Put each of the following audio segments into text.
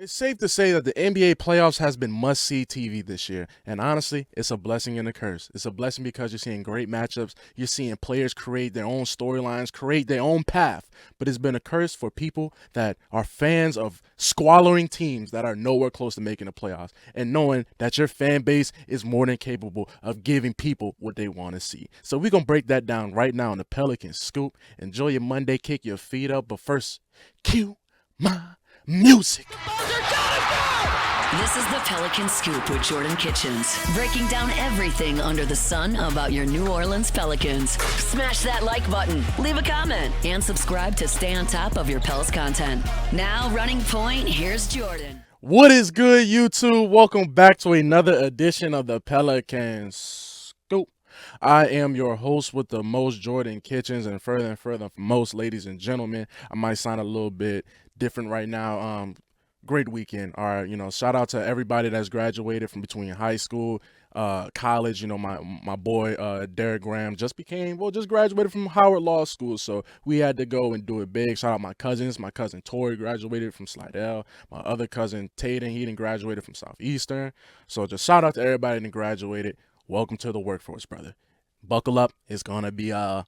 It's safe to say that the NBA playoffs has been must-see TV this year, and honestly, it's a blessing and a curse. It's a blessing because you're seeing great matchups, you're seeing players create their own storylines, create their own path, but it's been a curse for people that are fans of squalling teams that are nowhere close to making the playoffs, and knowing that your fan base is more than capable of giving people what they want to see. So we're going to break that down right now in the Pelicans Scoop. Enjoy your Monday, kick your feet up, but first, cue my music. This is the Pelicans Scoop with Jordan Kitchens, breaking down everything under the sun about your New Orleans Pelicans. Smash that like button, leave a comment, and subscribe to stay on top of your Pels content. Now, running point, here's Jordan. What is good, YouTube? Welcome back to another edition of the Pelicans Scoop. I am your host with the most, Jordan Kitchens, and further from most, ladies and gentlemen. I might sound a little bit different right now. Great weekend. All right, shout out to everybody that's graduated from between high school, college. My boy Derek Graham just graduated from Howard Law School, so we had to go and do it big. Shout out my cousins. My cousin Tori graduated from Slidell. My other cousin Tatum, he didn't graduated from Southeastern. So just shout out to everybody that graduated. Welcome to the workforce, brother. Buckle up. It's gonna be a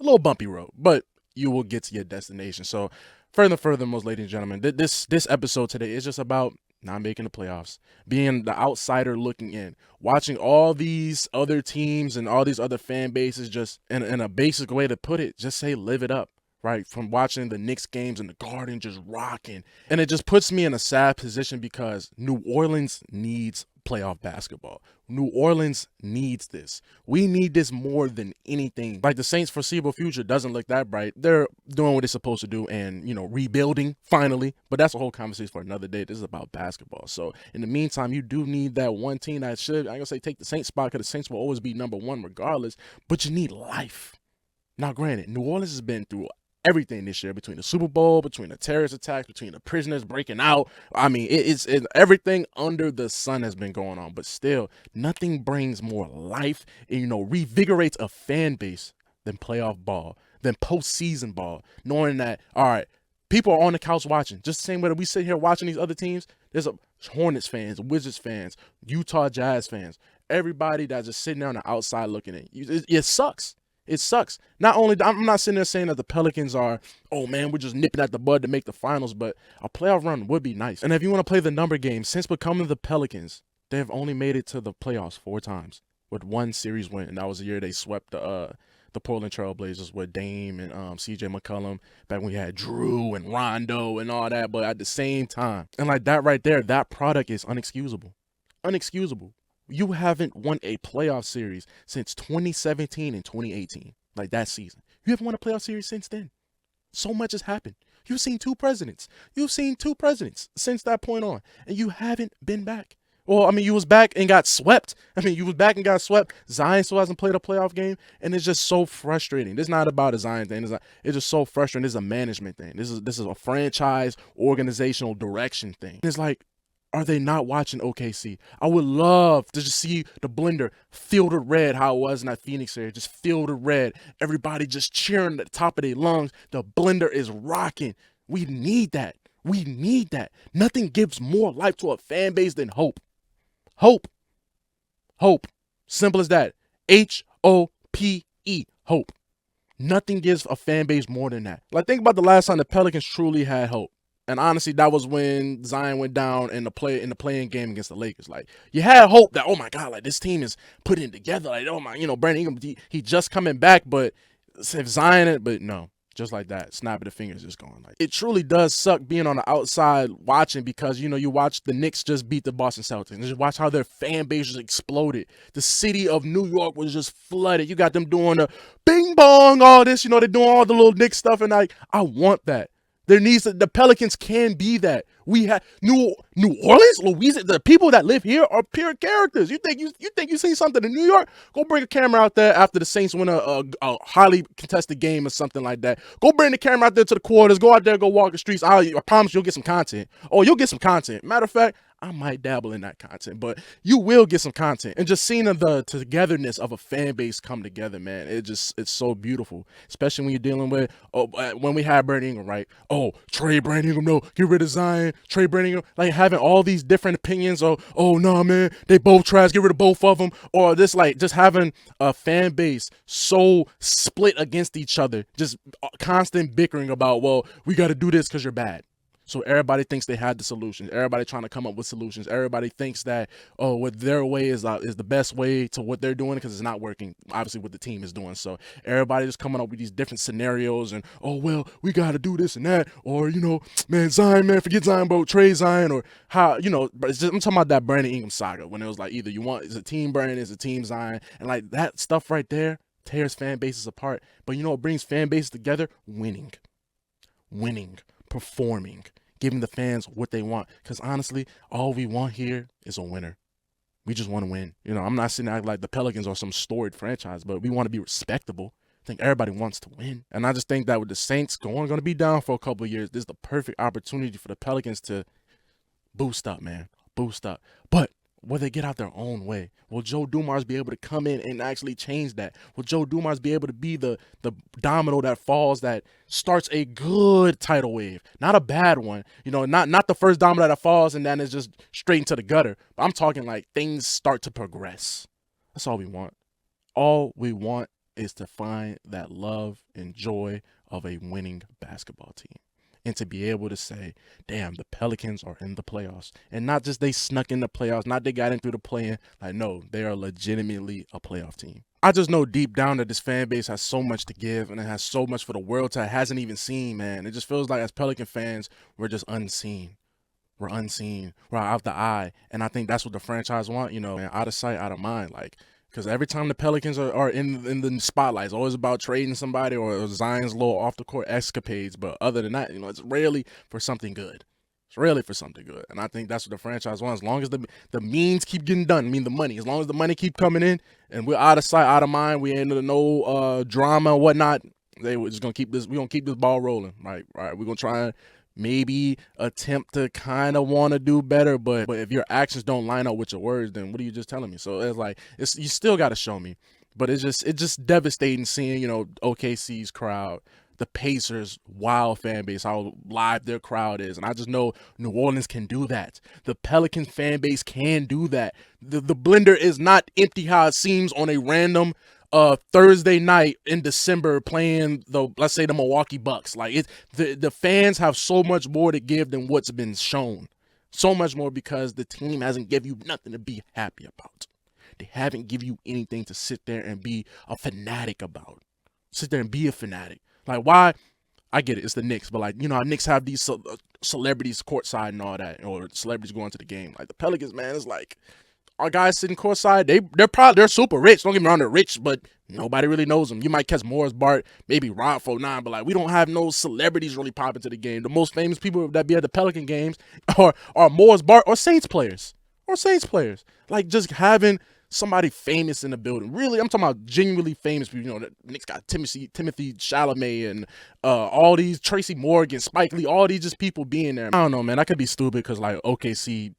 little bumpy road, but you will get to your destination. So furthermost, ladies and gentlemen, this episode today is just about not making the playoffs, being the outsider looking in, watching all these other teams and all these other fan bases, just in a basic way to put it, just say live it up, right? From watching the Knicks games in the Garden just rocking. And it just puts me in a sad position because New Orleans needs playoff basketball. New Orleans needs this. We need this more than anything. Like, the Saints' foreseeable future doesn't look that bright. They're doing what they're supposed to do and, rebuilding finally. But that's a whole conversation for another day. This is about basketball. So in the meantime, you do need that one team that should, I'm going to say, take the Saints spot, because the Saints will always be number one regardless. But you need life. Now, granted, New Orleans has been through everything this year, between the Super Bowl, between the terrorist attacks, between the prisoners breaking out. I mean, it's everything under the sun has been going on, but still, nothing brings more life and, revigorates a fan base than playoff ball, than postseason ball, knowing that, all right, people are on the couch watching, just the same way that we sit here watching these other teams. There's Hornets fans, Wizards fans, Utah Jazz fans, everybody that's just sitting there on the outside looking in. It sucks. It sucks. Not only, I'm not sitting there saying that the Pelicans are, oh man, we're just nipping at the bud to make the finals, but a playoff run would be nice. And if you want to play the number game, since becoming the Pelicans, they have only made it to the playoffs 4 times with one series win, and that was the year they swept the Portland Trail Blazers with Dame and CJ McCollum, back when we had Drew and Rondo and all that. But at the same time, and like that right there, that product is unexcusable. Unexcusable. You haven't won a playoff series since 2017 and 2018, like that season. You haven't won a playoff series since then. So much has happened. You've seen 2 presidents. You've seen 2 presidents since that point on, and you haven't been back. Well, I mean, you was back and got swept. Zion still hasn't played a playoff game, and it's just so frustrating. This is not about a Zion thing. It's just so frustrating. This is a management thing. This is a franchise organizational direction thing. It's like, are they not watching OKC? I would love to just see the blender filled with red, how it was in that Phoenix area, just filled with red. Everybody just cheering at the top of their lungs. The blender is rocking. We need that. We need that. Nothing gives more life to a fan base than hope. Hope. Hope. Simple as that. H-O-P-E. Hope. Nothing gives a fan base more than that. Like, think about the last time the Pelicans truly had hope. And honestly, that was when Zion went down in the playing game against the Lakers. Like, you had hope that, oh my God, like, this team is putting it together. Like, oh my, Brandon Ingram, he just coming back, but if Zion, but no, just like that, snap of the fingers just going. Like, it truly does suck being on the outside watching, because you watch the Knicks just beat the Boston Celtics, and just watch how their fan base just exploded. The city of New York was just flooded. You got them doing the bing bong, all this, they're doing all the little Knicks stuff, and like, I want that. The Pelicans can be that. We have New Orleans, Louisiana. The people that live here are pure characters. You think you see something in New York? Go bring a camera out there after the Saints win a highly contested game or something like that. Go bring the camera out there to the quarters. Go out there, go walk the streets. I promise you'll get some content. Oh, you'll get some content. Matter of fact, I might dabble in that content, but you will get some content. And just seeing the togetherness of a fan base come together, man, it's so beautiful. Especially when you're dealing with, when we had Brandon Ingram, right? Oh, trade Brandon Ingram, no, get rid of Zion, trade Brandon Ingram. Like having all these different opinions. Oh no, man, they both trash, get rid of both of them. Or this, like, just having a fan base so split against each other, just constant bickering about, well, we got to do this because you're bad. So everybody thinks they had the solutions. Everybody trying to come up with solutions. Everybody thinks that, oh, what their way is the best way to what they're doing because it's not working, obviously, what the team is doing. So everybody just coming up with these different scenarios and, oh, well, we got to do this and that. Or, man, Zion, man, forget Zion, bro, trade Zion. Or how, but it's just, I'm talking about that Brandon Ingram saga when it was like either it's a team Brandon, it's a team Zion. And like that stuff right there tears fan bases apart. But what brings fan bases together? Winning, performing, giving the fans what they want. Because honestly, all we want here is a winner. We just want to win. I'm not sitting there like the Pelicans are some storied franchise, but we want to be respectable. I think everybody wants to win. And I just think that with the Saints going to be down for a couple of years, this is the perfect opportunity for the Pelicans to boost up, man. Boost up. But will they get out their own way? Will Joe Dumars be able to come in and actually change that? Will Joe Dumars be able to be the domino that falls, that starts a good tidal wave, not a bad one? Not the first domino that falls and then it's just straight into the gutter. But I'm talking like things start to progress. That's all we want. All we want is to find that love and joy of a winning basketball team. And to be able to say, damn, the Pelicans are in the playoffs. And not just they snuck in the playoffs, not they got in through the play-in. Like, no, they are legitimately a playoff team. I just know deep down that this fan base has so much to give and it has so much for the world to hasn't even seen, man. It just feels like as Pelican fans, we're just unseen. We're unseen. We're out the eye. And I think that's what the franchise want, man, out of sight, out of mind. Like, because every time the Pelicans are in the spotlight, it's always about trading somebody or Zion's little off-the-court escapades. But other than that, it's rarely for something good. It's rarely for something good. And I think that's what the franchise wants. As long as the means keep getting done, the money. As long as the money keep coming in and we're out of sight, out of mind, we ain't into no drama and whatnot, we're just going to keep this. We're going to keep this ball rolling. Right. We're going to try and maybe attempt to kind of want to do better, but if your actions don't line up with your words, then what are you just telling me? So it's like, you still got to show me. But it's just devastating seeing, OKC's crowd, the Pacers' wild fan base, how live their crowd is. And I just know New Orleans can do that. The Pelicans fan base can do that. The blender is not empty how it seems on a random Thursday night in December playing let's say the Milwaukee Bucks. Like the fans have so much more to give than what's been shown. So much more because the team hasn't give you nothing to be happy about. They haven't give you anything to sit there and be a fanatic about. Sit there and be a fanatic. Like, why? I get it, it's the Knicks, but like, Knicks have these celebrities courtside and all that, or celebrities going to the game. Like the Pelicans, man, it's like, our guys sitting courtside, they're super rich. Don't get me wrong, they're rich, but nobody really knows them. You might catch Morris Bart, maybe Rod 49, but like we don't have no celebrities really popping to the game. The most famous people that be at the Pelican games are Morris Bart or Saints players. Like just having somebody famous in the building. Really, I'm talking about genuinely famous people. The Knicks got Timothy Chalamet and all these Tracy Morgan, Spike Lee, all these just people being there. I don't know, man. I could be stupid because like OKC.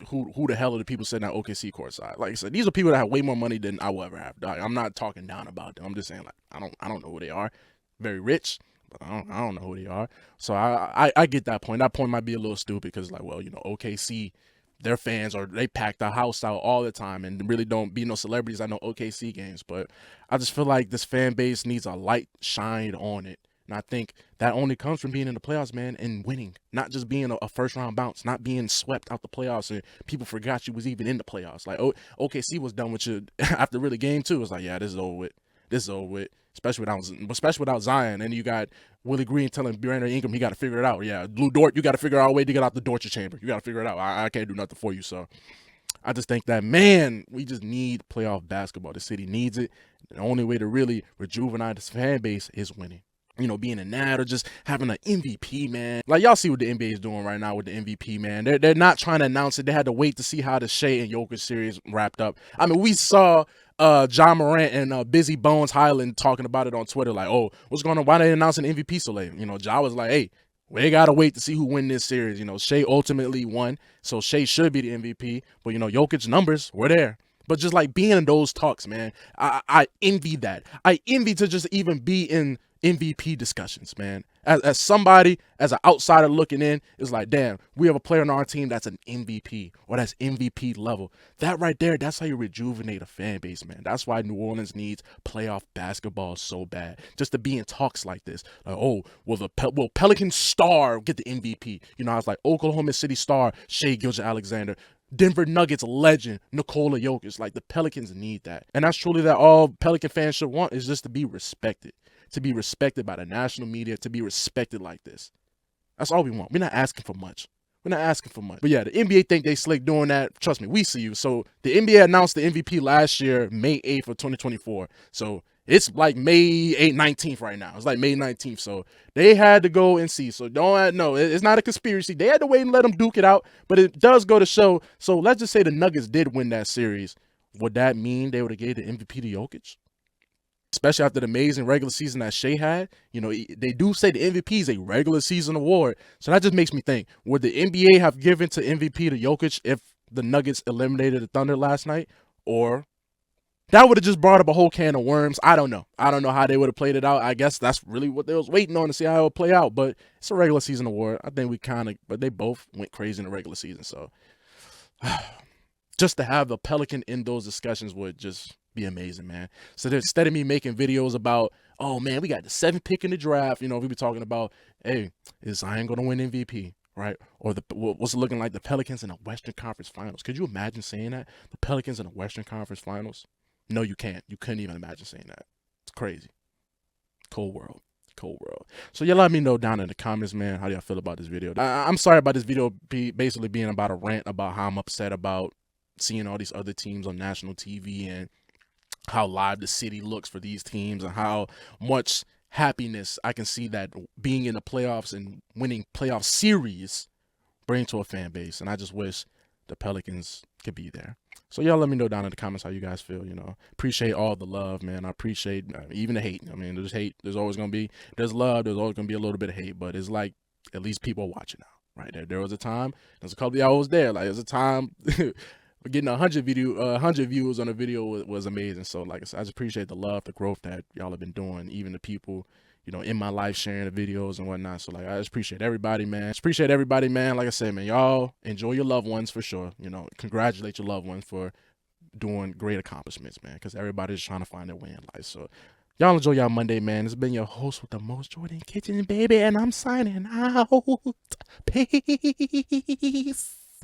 Who the hell are the people sitting at OKC courtside? Like I said, these are people that have way more money than I will ever have. I'm not talking down about them. I'm just saying, like, I don't know who they are. Very rich, but I don't know who they are. So I get that point. That point might be a little stupid because, like, well, OKC, their fans they pack the house out all the time and really don't be no celebrities at no OKC games. But I just feel like this fan base needs a light shined on it. And I think that only comes from being in the playoffs, man, and winning. Not just being a first-round bounce, not being swept out the playoffs and people forgot you was even in the playoffs. Like, OKC was done with you after really game two. It was like, yeah, this is over with. Especially without Zion. And you got Willie Green telling Brandon Ingram he got to figure it out. Yeah, Blue Dort, you got to figure out a way to get out the torture chamber. You got to figure it out. I can't do nothing for you. So I just think that, man, we just need playoff basketball. The city needs it. The only way to really rejuvenate this fan base is winning. Being in that or just having an MVP, man. Like, y'all see what the NBA is doing right now with the MVP, man. They're not trying to announce it. They had to wait to see how the Shea and Jokic series wrapped up. I mean, we saw John Morant and Busy Bones Highland talking about it on Twitter. Like, oh, what's going on? Why they announcing MVP so late? Ja was like, hey, We gotta wait to see who win this series. You know, Shea ultimately won, so Shea should be the MVP. But you know, Jokic numbers were there. But just like being in those talks, man, I envy that. I envy to just even be in MVP discussions, man. As somebody, as an outsider looking in, it's like, damn, we have a player on our team that's an MVP or that's MVP level. That right there, that's how you rejuvenate a fan base, man. That's why New Orleans needs playoff basketball so bad. Just to be in talks like this. Like, oh, will Pelicans star get the MVP? You know, I was like, Oklahoma City star, Shea Gilgeous-Alexander. Denver Nuggets legend Nikola Jokic. Like, the Pelicans need that. And that's truly that all Pelican fans should want, is just to be respected. To be respected by the national media, to be respected like this. That's all we want. We're not asking for much. We're not asking for much. But yeah, the NBA think they slick doing that. Trust me, we see you. So the NBA announced the MVP last year, May 8th of 2024. So it's like May 8th, 19th right now. It's like May 19th. So they had to go and see. So it's not a conspiracy. They had to wait and let them duke it out. But it does go to show. So let's just say the Nuggets did win that series. Would that mean they would have gave the MVP to Jokic? Especially after the amazing regular season that Shea had. You know, they do say the MVP is a regular season award. So that just makes me think, would the NBA have given to MVP to Jokic if the Nuggets eliminated the Thunder last night? Or that would have just brought up a whole can of worms. I don't know. I don't know how they would have played it out. I guess that's really what they was waiting on to see how it would play out. But it's a regular season award. I think but they both went crazy in the regular season. So just to have the Pelican in those discussions would just be amazing, man. So instead of me making videos about, oh man, we got the 7th pick in the draft, you know, we be talking about, hey, is Zion gonna win MVP, right? Or what's it looking like, the Pelicans in the Western Conference Finals? Could you imagine saying that? The Pelicans in the Western Conference Finals? No, you can't. You couldn't even imagine saying that. It's crazy. Cold world. Cold world. So y'all let me know down in the comments, man, how do y'all feel about this video? I'm sorry about this video basically being about a rant about how I'm upset about seeing all these other teams on national TV and how live the city looks for these teams and how much happiness I can see that being in the playoffs and winning playoff series bring to a fan base. And I just wish the Pelicans could be there. So y'all let me know down in the comments how you guys feel, you know. Appreciate all the love, man. I appreciate even the hate. I mean, there's hate. There's always going to be, there's love. There's always going to be a little bit of hate, but it's like at least people are watching now, right? There was a time, there's a couple of y'all was there. Like, there's a time getting 100 views on a video was amazing. So like I said, I just appreciate the love, the growth that y'all have been doing, even the people, you know, in my life sharing the videos and whatnot. So like, I just appreciate everybody, man. Like I said, man, y'all enjoy your loved ones for sure. You know, congratulate your loved ones for doing great accomplishments, man, because everybody's trying to find their way in life. So y'all enjoy y'all Monday, man. This has been your host with the most, Jordan Kitchen, baby, and I'm signing out. Peace.